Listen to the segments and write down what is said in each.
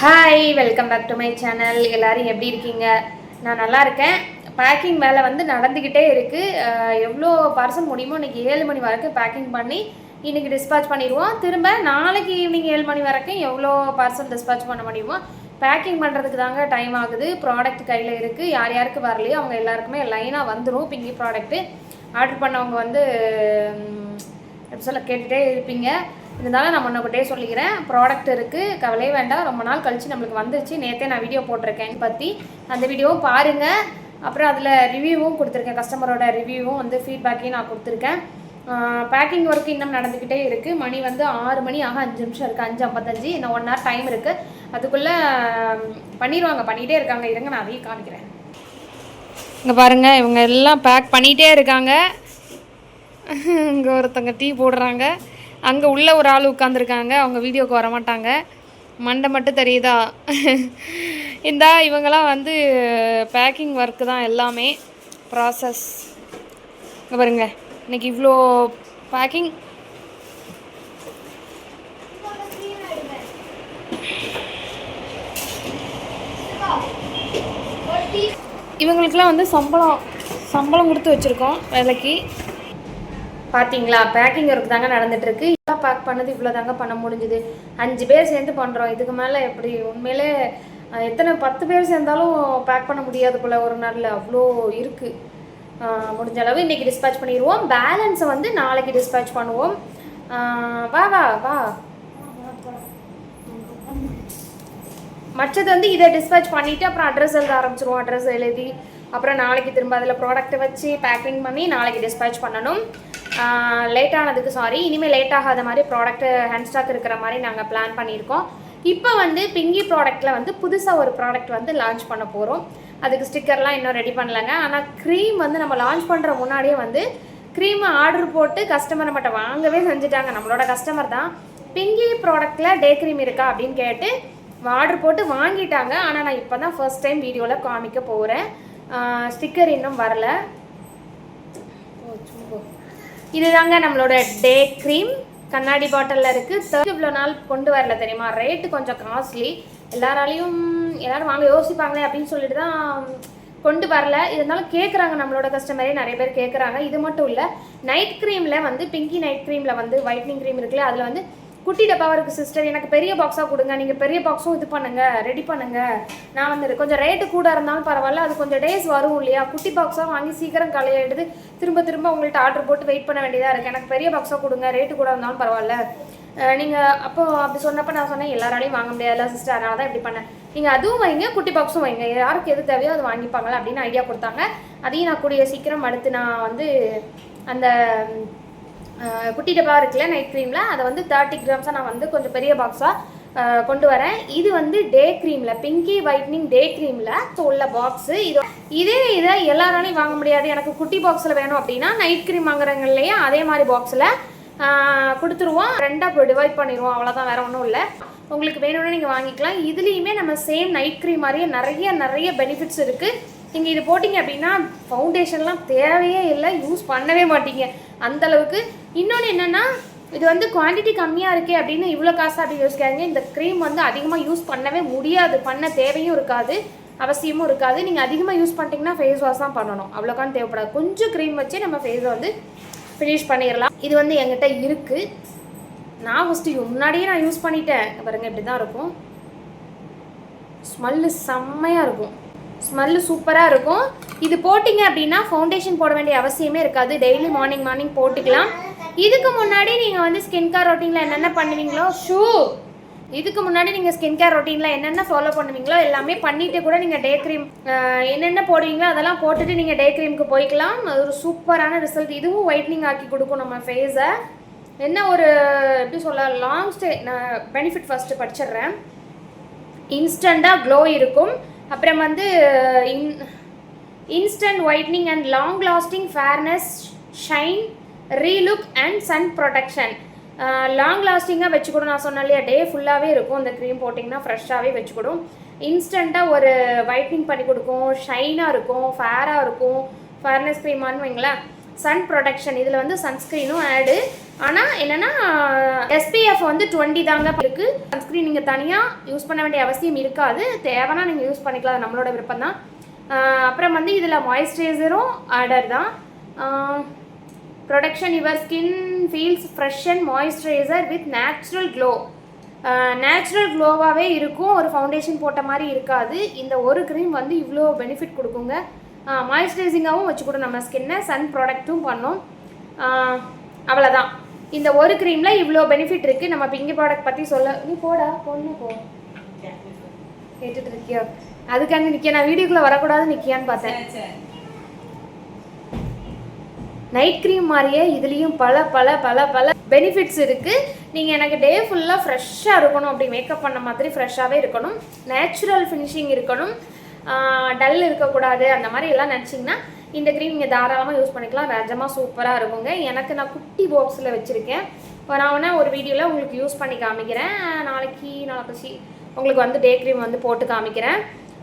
Hi, welcome back to my channel. எல்லோரும் எப்படி இருக்கீங்க? நான் நல்லா இருக்கேன். பேக்கிங் வேலை வந்து நடந்துக்கிட்டே இருக்குது. எவ்வளோ பார்சல் முடியுமோ இன்றைக்கி 7 மணி வரைக்கும் பேக்கிங் பண்ணி இன்றைக்கி டிஸ்பேச் பண்ணிடுவோம். திரும்ப நாளைக்கு ஈவினிங் 7 மணி வரைக்கும் எவ்வளோ பார்சல் டிஸ்பேச் பண்ண முடியுமோ பேக்கிங் பண்ணுறதுக்கு தாங்க டைம் ஆகுது. ப்ராடக்ட் கையில் இருக்குது. யார் யாருக்கு வரலையோ அவங்க எல்லாருக்குமே லைனாக வந்துடும். பிங்கி ப்ராடக்ட்டு ஆர்டர் பண்ணவங்க வந்து எப்படி சொல்ல கேட்டுகிட்டே இருப்பீங்க. இருந்தாலும் நான் முன்னக்கிட்டே சொல்லிக்கிறேன், ப்ராடக்ட் இருக்குது, கவலையே வேண்டாம். ரொம்ப நாள் கழித்து நம்மளுக்கு வந்துருச்சு. நேற்றே நான் வீடியோ போட்டிருக்கேன் பற்றி, அந்த வீடியோவும் பாருங்கள். அப்புறம் அதில் ரிவ்யூவும் கொடுத்துருக்கேன், கஸ்டமரோட ரிவ்யூவும் வந்து ஃபீட்பேக்கையும் நான் கொடுத்துருக்கேன். பேக்கிங் ஒர்க் இன்னும் நடந்துக்கிட்டே இருக்குது. மணி வந்து 6 மணி ஆக 5 நிமிஷம் இருக்குது, 5:55. இன்னும் 1 hour டைம் இருக்குது. அதுக்குள்ளே பண்ணிடுவாங்க, பண்ணிகிட்டே இருக்காங்க. இருங்க நான் அதையும் காமிக்கிறேன். இங்கே பாருங்கள், இவங்க எல்லாம் பேக் பண்ணிகிட்டே இருக்காங்க. இங்கே ஒருத்தங்க டீ போடுறாங்க. அங்கே உள்ளே ஒரு ஆள் உட்காந்துருக்காங்க. அவங்க வீடியோவுக்கு வரமாட்டாங்க, மண்டை மட்டும் தெரியுதா? இந்தா இவங்கெல்லாம் வந்து பேக்கிங் ஒர்க்கு தான் எல்லாமே ப்ராசஸ். இங்கே பாருங்க, இன்றைக்கி இவ்வளோ பேக்கிங். இவங்களுக்கெல்லாம் வந்து சம்பளம் கொடுத்து வச்சுருக்கோம் வேலைக்கு. பார்த்தீங்களா, பேக்கிங் ஒர்க் தாங்க நடந்துகிட்ருக்கு. எல்லாம் பேக் பண்ணது இவ்வளோ தாங்க பண்ண முடிஞ்சுது. 5 பேர் சேர்ந்து பண்ணுறோம். இதுக்கு மேலே எப்படி? உண்மையிலே எத்தனை 10 பேர் சேர்ந்தாலும் பேக் பண்ண முடியாது போல் ஒரு நாளில். அவ்வளோ இருக்குது. முடிஞ்ச அளவு இன்றைக்கி டிஸ்பேச் பண்ணிடுவோம். பேலன்ஸை வந்து நாளைக்கு டிஸ்பேச் பண்ணுவோம். வா வா வா மற்றது வந்து இதை டிஸ்பேச் பண்ணிவிட்டு அப்புறம் அட்ரஸ் எழுத ஆரம்பிச்சிருவோம். அட்ரஸ் எழுதி அப்புறம் நாளைக்கு திரும்ப அதில் ப்ராடக்ட்டை வச்சு பேக்கிங் பண்ணி நாளைக்கு டிஸ்பேச் பண்ணணும். லேட் ஆனதுக்கு சாரி. இனிமேல் லேட் ஆகாத மாதிரி ப்ராடக்ட்டு ஹேண்ட் ஸ்டாக் இருக்கிற மாதிரி நாங்கள் பிளான் பண்ணியிருக்கோம். இப்போ வந்து பிங்கி ப்ராடக்ட்டில் வந்து புதுசாக ஒரு ப்ராடக்ட் வந்து லான்ச் பண்ண போகிறோம். அதுக்கு ஸ்டிக்கர்லாம் இன்னும் ரெடி பண்ணலைங்க. ஆனால் க்ரீம் வந்து நம்ம லான்ச் பண்ணுற முன்னாடியே வந்து க்ரீம் ஆர்டர் போட்டு கஸ்டமர் நம்மகிட்ட வாங்கவே செஞ்சுட்டாங்க. நம்மளோட கஸ்டமர் தான். பிங்கி ப்ராடக்ட்டில் டே க்ரீம் இருக்கா அப்படின்னு கேட்டு ஆர்டர் போட்டு வாங்கிட்டாங்க. ஆனால் நான் இப்போ தான் ஃபர்ஸ்ட் டைம் வீடியோவில் காமிக்க போகிறேன். ஸ்டிக்கர் இன்னும் வரல. இதுதாங்க நம்மளோட டே க்ரீம். கண்ணாடி பாட்டிலில் இருக்குது. இவ்வளோ நாள் கொண்டு வரல தெரியுமா? ரேட்டு கொஞ்சம் காஸ்ட்லி. எல்லோரும் வாங்க யோசிப்பாங்களே அப்படின்னு சொல்லிட்டு தான் கொண்டு வரல. இருந்தாலும் கேட்குறாங்க, நம்மளோட கஸ்டமரே நிறைய பேர் கேட்குறாங்க. இது மட்டும் இல்லை, நைட் க்ரீமில் வந்து பிங்கி நைட் க்ரீமில் வந்து ஒயிட்னிங் க்ரீம் இருக்குல்ல, அதில் வந்து குட்டி டப்பாவாக இருக்குது. சிஸ்டர் எனக்கு பெரிய பாக்ஸாக கொடுங்க, நீங்கள் பெரிய பாக்ஸும் இது பண்ணுங்கள், ரெடி பண்ணுங்கள். நான் வந்து கொஞ்சம் ரேட்டு கூட இருந்தாலும் பரவாயில்ல, அது கொஞ்சம் டேஸ் வரும் இல்லையா? குட்டி பாக்ஸாக வாங்கி சீக்கிரம் களையாயிடுது. திரும்ப உங்கள்கிட்ட ஆர்டர் போட்டு வெயிட் பண்ண வேண்டியதாக இருக்குது. எனக்கு பெரிய பாக்ஸாக கொடுங்க, ரேட்டு கூட இருந்தாலும் பரவாயில்ல. நீங்கள் அப்போது அப்படி சொன்னப்போ நான் சொன்னேன், எல்லாராலையும் வாங்க முடியாதுல்ல சிஸ்டர், அதனால தான் இப்படி பண்ணேன். நீங்கள் அதுவும் வைங்க, குட்டி பாக்ஸும் வைங்க, யாருக்கு எது தேவையோ அது வாங்கிப்பாங்களா அப்படின்னு ஐடியா கொடுத்தாங்க. அதையும் நான் கூடிய சீக்கிரம் அடுத்து நான் வந்து அந்த குட்டி டப்பா இருக்குல்ல நைட் க்ரீமில், அதை வந்து 30 கிராம்ஸாக நான் வந்து கொஞ்சம் பெரிய பாக்ஸாக கொண்டு வரேன். இது வந்து டே க்ரீமில் பிங்கி ஒயிட்னிங் டே க்ரீமில் உள்ள பாக்ஸு. இதை எல்லாராலையும் வாங்க முடியாது, எனக்கு குட்டி பாக்ஸில் வேணும் அப்படின்னா நைட் க்ரீம் வாங்குறாங்க இல்லையா, அதே மாதிரி பாக்ஸில் கொடுத்துருவோம். 2ஆக டிவைட் பண்ணிடுவோம், அவ்வளோதான், வேறு ஒன்றும் இல்லை. உங்களுக்கு வேணும்னு நீங்கள் வாங்கிக்கலாம். இதுலேயுமே நம்ம சேம் நைட் க்ரீம் மாதிரியே நிறைய பெனிஃபிட்ஸ் இருக்குது. நீங்கள் இது போட்டிங்க அப்படின்னா ஃபவுண்டேஷன்லாம் தேவையே இல்லை, யூஸ் பண்ணவே மாட்டீங்க அந்தளவுக்கு. இன்னொன்று என்னென்னா, இது வந்து குவான்டிட்டி கம்மியாக இருக்கே அப்படின்னு இவ்வளோ காசு அப்படி யோசிக்காதீங்க. இந்த க்ரீம் வந்து அதிகமாக யூஸ் பண்ணவே முடியாது, பண்ண தேவையும் இருக்காது, அவசியமும் இருக்காது. நீங்கள் அதிகமாக யூஸ் பண்ணிட்டீங்கன்னா ஃபேஸ் வாஷ் தான் பண்ணணும், அவ்வளோக்கான்னு தேவைப்படாது. கொஞ்சம் க்ரீம் வச்சு நம்ம ஃபேஸை வந்து ஃபினிஷ் பண்ணிடலாம். இது வந்து என்கிட்ட இருக்குது. நான் ஃபஸ்ட்டு முன்னாடியே நான் யூஸ் பண்ணிட்டேன். பாருங்கள், இப்படி தான் இருக்கும். ஸ்மெல்லு செம்மையாக இருக்கும், ஸ்மெல்லு சூப்பராக இருக்கும். இது போட்டிங்க அப்படின்னா ஃபவுண்டேஷன் போட வேண்டிய அவசியமே இருக்காது. டெய்லி மார்னிங் போட்டுக்கலாம். இதுக்கு முன்னாடி நீங்கள் வந்து ஸ்கின் கேர் ரொட்டீனில் என்னென்ன பண்ணுவீங்களோ இதுக்கு முன்னாடி நீங்கள் ஸ்கின் கேர் ரொட்டீனில் என்னென்ன ஃபாலோ பண்ணுவீங்களோ எல்லாமே பண்ணிவிட்டு கூட நீங்கள் டே க்ரீம் என்னென்ன போடுவீங்களோ அதெல்லாம் போட்டுட்டு நீங்கள் டே க்ரீமுக்கு போய்க்கலாம். அது ஒரு சூப்பரான ரிசல்ட். இதுவும் ஒயிட்னிங் ஆக்கி கொடுக்கும் நம்ம ஃபேஸை. என்ன ஒரு எப்படி சொல்ல, லாங் ஸ்டே நான் பெனிஃபிட் ஃபஸ்ட்டு படிச்சிடுறேன். இன்ஸ்டண்ட்டாக க்ளோ இருக்கும். அப்புறம் வந்து instant whitening and long lasting fairness, shine, relook and sun protection. Long லாஸ்டிங்காக வச்சுக்கூடும். நான் சொன்னேன் இல்லையா, டே ஃபுல்லாகவே இருக்கும். இந்த க்ரீம் போட்டிங்கன்னா ஃப்ரெஷ்ஷாகவே வச்சுக்கூடும். இன்ஸ்டண்ட்டாக ஒரு ஒயிட்னிங் பண்ணி கொடுக்கும், ஷைனாக இருக்கும், ஃபேராக இருக்கும். ஃபேர்னஸ் க்ரீமானு வைங்களேன். சன் ப்ரொடெக்ஷன், இதில் வந்து சன்ஸ்க்ரீனும் ஆடு. ஆனால் என்னென்னா எஸ்பிஎஃப் வந்து 20 தாங்க இருக்குது. சன்ஸ்க்ரீன் நீங்கள் தனியாக யூஸ் பண்ண வேண்டிய அவசியம் இருக்காது, தேவைன்னா நீங்கள் யூஸ் பண்ணிக்கலாம், அது நம்மளோட விருப்பம் தான். அப்புறம் வந்து இதில் மாய்ஸ்சரைசரும் ஆடர் தான். Protection your skin feels fresh and moisturiser with natural glow. Natural க்ளோவாகவே இருக்கும், ஒரு ஃபவுண்டேஷன் போட்ட மாதிரி இருக்காது. இந்த ஒரு க்ரீம் வந்து இவ்வளோ பெனிஃபிட் கொடுக்குங்க. மாய்ஸ்சரைசிங்காகவும் வச்சுக்கூடும் நம்ம ஸ்கின்னை, சன் ப்ராடக்ட்டும் பண்ணோம். அவ்வளோதான், இந்த ஒரு க்ரீமில் இவ்வளோ பெனிஃபிட் இருக்குது. நம்ம பிங்கி ப்ராடக்ட் பற்றி சொல்ல, நீ போடா பொண்ணு போ, கேட்டுட்டு இருக்கியோ? அதுக்காண்டி நிற்க, நான் வீடியோக்குள்ளே வரக்கூடாது நிற்கியான்னு பார்த்தேன். நைட் க்ரீம் மாதிரியே இதுலேயும் பல பல பல பல பெனிஃபிட்ஸ் இருக்குது. நீங்கள் எனக்கு டே ஃபுல்லாக ஃப்ரெஷ்ஷாக இருக்கணும், அப்படி மேக்கப் பண்ண மாதிரி ஃப்ரெஷ்ஷாகவே இருக்கணும், நேச்சுரல் ஃபினிஷிங் இருக்கணும், டல் இருக்கக்கூடாது, அந்த மாதிரி எல்லாம் நினச்சிங்கன்னா இந்த க்ரீம் நீங்கள் தாராளமாக யூஸ் பண்ணிக்கலாம். நிஜமாக சூப்பராக இருக்குங்க. எனக்கு நான் குட்டி பாக்ஸில் வச்சுருக்கேன். நான் வேணா ஒரு வீடியோவில் உங்களுக்கு யூஸ் பண்ணி காமிக்கிறேன். நாளைக்கு உங்களுக்கு வந்து டே க்ரீம் வந்து போட்டு காமிக்கிறேன்.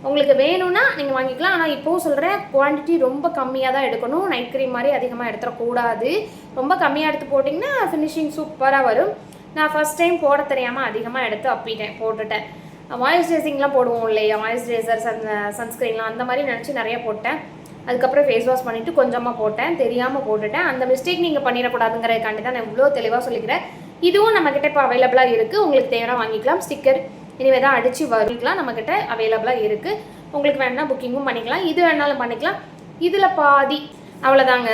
உங்களுக்கு வேணும்னா நீங்கள் வாங்கிக்கலாம். ஆனால் இப்போவும் சொல்கிறேன், குவான்டிட்டி ரொம்ப கம்மியாக தான் எடுக்கணும். நைட் க்ரீம் மாதிரி அதிகமாக எடுத்துடக்கூடாது. ரொம்ப கம்மியாக எடுத்து போட்டிங்கன்னா ஃபினிஷிங் சூப்பராக வரும். நான் ஃபஸ்ட் டைம் போட தெரியாமல் அதிகமாக எடுத்து போட்டுட்டேன். மாய்ஸ்சரைசிங்லாம் போடுவோம் இல்லையா, மாய்ஸ்சரைசர், சன்ஸ்க்ரீன்லாம் அந்த மாதிரி நினச்சி நிறைய போட்டேன். அதுக்கப்புறம் ஃபேஸ் வாஷ் பண்ணிவிட்டு கொஞ்சமாக போட்டேன், தெரியாமல் போட்டுட்டேன். அந்த மிஸ்டேக் நீங்கள் பண்ணிடக்கூடாதுங்கிறதுக்காண்டி தான் நான் இவ்வளோ தெளிவாக சொல்லிக்கிறேன். இதுவும் நம்மக்கிட்ட இப்போ அவைலபிளாக இருக்குது, உங்களுக்கு தேவையான வாங்கிக்கலாம். ஸ்டிக்கர் இனிமேல் தான் அடித்து வரிக்கலாம், நம்மக்கிட்ட அவைலபிளாக இருக்குது. உங்களுக்கு வேணுன்னா புக்கிங்கும் பண்ணிக்கலாம், இது வேணாலும் பண்ணிக்கலாம். இதில் பாதி அவ்வளோதாங்க.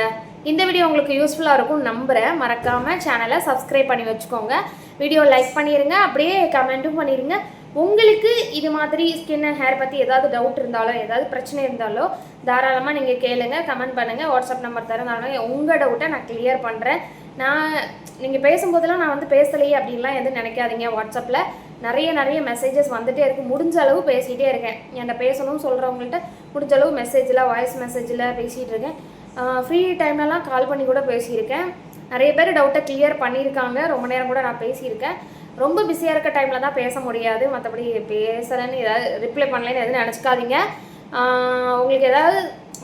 இந்த வீடியோ உங்களுக்கு யூஸ்ஃபுல்லாக இருக்கும் நம்புகிறேன். மறக்காமல் சேனலை சப்ஸ்கிரைப் பண்ணி வச்சுக்கோங்க, வீடியோ லைக் பண்ணிடுங்க, அப்படியே கமெண்ட்டும் பண்ணிடுங்க. உங்களுக்கு இது மாதிரி ஸ்கின் அண்ட் ஹேர் பற்றி ஏதாவது டவுட் இருந்தாலோ ஏதாவது பிரச்சனை இருந்தாலோ தாராளமாக நீங்கள் கேளுங்க, கமெண்ட் பண்ணுங்கள். வாட்ஸ்அப் நம்பர் தரேன், உங்கள் டவுட்டை நான் கிளியர் பண்ணுறேன். நீங்கள் பேசும்போதெல்லாம் நான் வந்து பேசலையே அப்படின்லாம் எதுவும் நினைக்காதீங்க. வாட்ஸ்அப்பில் நிறைய மெசேஜஸ் வந்துகிட்டே இருக்குது. முடிஞ்ச அளவு பேசிகிட்டே இருக்கேன். என்கிட்ட பேசணும்னு சொல்கிறவங்கள்ட்ட முடிஞ்ச அளவு மெசேஜில், வாய்ஸ் மெசேஜில் பேசிகிட்டு இருக்கேன். ஃப்ரீ டைம்லலாம் கால் பண்ணி கூட பேசியிருக்கேன். நிறைய பேர் டவுட்டை கிளியர் பண்ணியிருக்காங்க. ரொம்ப நேரம் கூட நான் பேசியிருக்கேன். ரொம்ப பிஸியாக இருக்க டைமில் தான் பேச முடியாது, மற்றபடி பேசலைன்னு ஏதாவது ரிப்ளை பண்ணலைன்னு எதுவும் நினச்சிக்காதீங்க. உங்களுக்கு ஏதாவது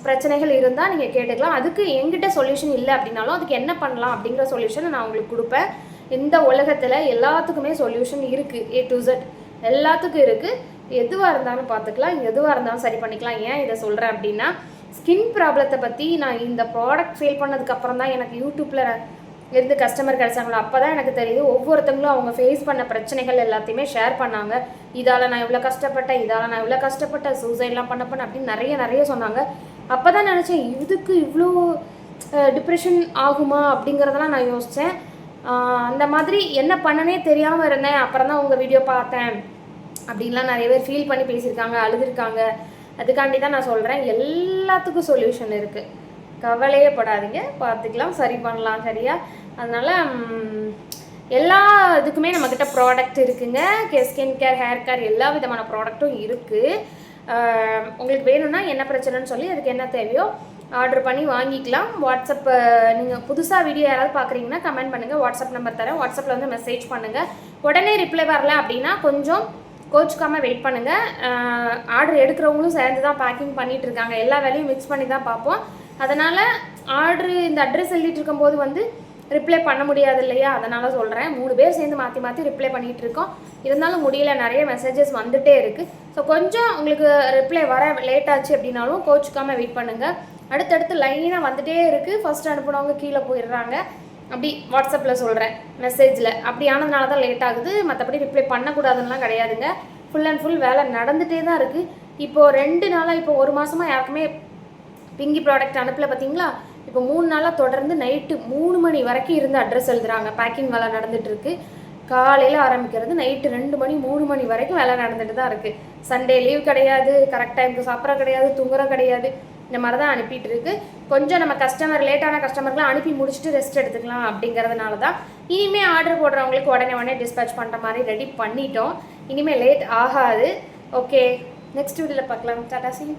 பிரச்சனைகள் இருந்தால் நீங்கள் கேட்டுக்கலாம். அதுக்கு எங்கிட்ட சொல்யூஷன் இல்லை அப்படின்னாலும் அதுக்கு என்ன பண்ணலாம் அப்படிங்கிற சொல்யூஷனை நான் உங்களுக்கு கொடுப்பேன். இந்த உலகத்தில் எல்லாத்துக்குமே சொல்யூஷன் இருக்குது, A to Z எல்லாத்துக்கும் இருக்குது. எதுவாக இருந்தாலும் பார்த்துக்கலாம், எதுவாக இருந்தாலும் சரி பண்ணிக்கலாம். ஏன் இதை சொல்கிறேன் அப்படின்னா, ஸ்கின் ப்ராப்ளத்தை பற்றி நான் இந்த ப்ராடக்ட் ஃபீல் பண்ணதுக்கப்புறம் தான் எனக்கு யூடியூப்பில் இருந்து கஸ்டமர் கிடைச்சாங்களோ அப்போ தான் எனக்கு தெரியுது. ஒவ்வொருத்தங்களும் அவங்க ஃபேஸ் பண்ண பிரச்சனைகள் எல்லாத்தையுமே ஷேர் பண்ணாங்க. இதால் நான் இவ்வளோ கஷ்டப்பட்டேன், சூசைட்லாம் பண்ண அப்படின்னு நிறைய சொன்னாங்க. அப்போ தான் நினச்சேன், இதுக்கு இவ்வளோ டிப்ரெஷன் ஆகுமா அப்படிங்கிறதெல்லாம் நான் யோசித்தேன். அந்த மாதிரி என்ன பண்ணனே தெரியாமல் இருந்தேன். அப்புறம் தான் உங்கள் வீடியோ பார்த்தேன் அப்படின்லாம் நிறைய பேர் ஃபீல் பண்ணி பேசியிருக்காங்க, அழுதுருக்காங்க. அதுக்காண்டி தான் நான் சொல்கிறேன், எல்லாத்துக்கும் சொல்யூஷன் இருக்குது, கவலையே படாதீங்க, பார்த்துக்கலாம், சரி பண்ணலாம். சரியா? அதனால் எல்லா இதுக்குமே நம்மக்கிட்ட ப்ராடக்ட் இருக்குங்க. ஸ்கின் கேர், ஹேர் கேர் எல்லா விதமான ப்ராடக்ட்டும் இருக்குது. உங்களுக்கு வேணும்னா என்ன பிரச்சனைன்னு சொல்லி அதுக்கு என்ன தேவையோ ஆர்டர் பண்ணி வாங்கிக்கலாம். வாட்ஸ்அப் நீங்கள் புதுசாக வீடியோ யாராவது பார்க்குறீங்கன்னா கமெண்ட் பண்ணுங்கள், வாட்ஸ்அப் நம்பர் தரேன், வாட்ஸ்அப்பில் வந்து மெசேஜ் பண்ணுங்கள். உடனே ரிப்ளை வரல அப்படின்னா கொஞ்சம் கோச்சுக்காமல் வெயிட் பண்ணுங்கள். ஆர்டர் எடுக்கிறவங்களும் சேர்ந்து தான் பேக்கிங் பண்ணிகிட்ருக்காங்க, எல்லா வேலையும் மிக்ஸ் பண்ணி தான் பார்ப்போம். அதனால் ஆர்டரு இந்த அட்ரஸ் எழுதிட்டு இருக்கும்போது வந்து ரிப்ளை பண்ண முடியாது இல்லையா, அதனால் சொல்கிறேன். 3 பேர் சேர்ந்து மாற்றி ரிப்ளை பண்ணிகிட்டு இருக்கோம். இருந்தாலும் முடியல, நிறைய மெசேஜஸ் வந்துகிட்டே இருக்குது. ஸோ கொஞ்சம் உங்களுக்கு ரிப்ளை வர லேட் ஆச்சு அப்படின்னாலும் கோச்சுக்காமல் வெயிட் பண்ணுங்கள். அடுத்தடுத்து லைனாக வந்துகிட்டே இருக்குது. ஃபஸ்ட் அனுப்புனவங்க கீழே போயிடுறாங்க. அப்படி வாட்ஸ்அப்பில் சொல்கிறேன், மெசேஜில் அப்படி ஆனதுனால தான் லேட் ஆகுது. மற்றபடி ரிப்ளை பண்ணக்கூடாதுன்னெலாம் கிடையாதுங்க. ஃபுல் அண்ட் ஃபுல் வேலை நடந்துகிட்டே தான் இருக்குது. இப்போது 2 நாளாக, இப்போ 1 மாதமாக யாருக்குமே பிங்கி ப்ராடக்ட் அனுப்பல பார்த்தீங்களா? இப்போ 3 நாளாக தொடர்ந்து நைட்டு 3 மணி வரைக்கும் இருந்து அட்ரஸ் எழுதுகிறாங்க. பேக்கிங் வேலை நடந்துகிட்ருக்கு. காலையில் ஆரம்பிக்கிறது, நைட்டு 2 மணி 3 மணி வரைக்கும் வேலை நடந்துட்டு தான் இருக்குது. சண்டே லீவ் கிடையாது, கரெக்ட் டைமுக்கு சாப்பிட்ற கிடையாது, தூங்குற கிடையாது. இந்த மாதிரி தான் அனுப்பிட்டு இருக்கு. கொஞ்சம் நம்ம லேட்டான கஸ்டமர்லாம் அனுப்பி முடிச்சுட்டு ரெஸ்ட் எடுத்துக்கலாம் அப்படிங்கிறதுனால தான். இனிமேல் ஆர்டர் போடுறவங்களுக்கு உடனே டிஸ்பேச் பண்ணுற மாதிரி ரெடி பண்ணிட்டோம். இனிமேல் லேட் ஆகாது. ஓகே, நெக்ஸ்ட் வீடியோவில் பார்க்கலாம். Tata, see you.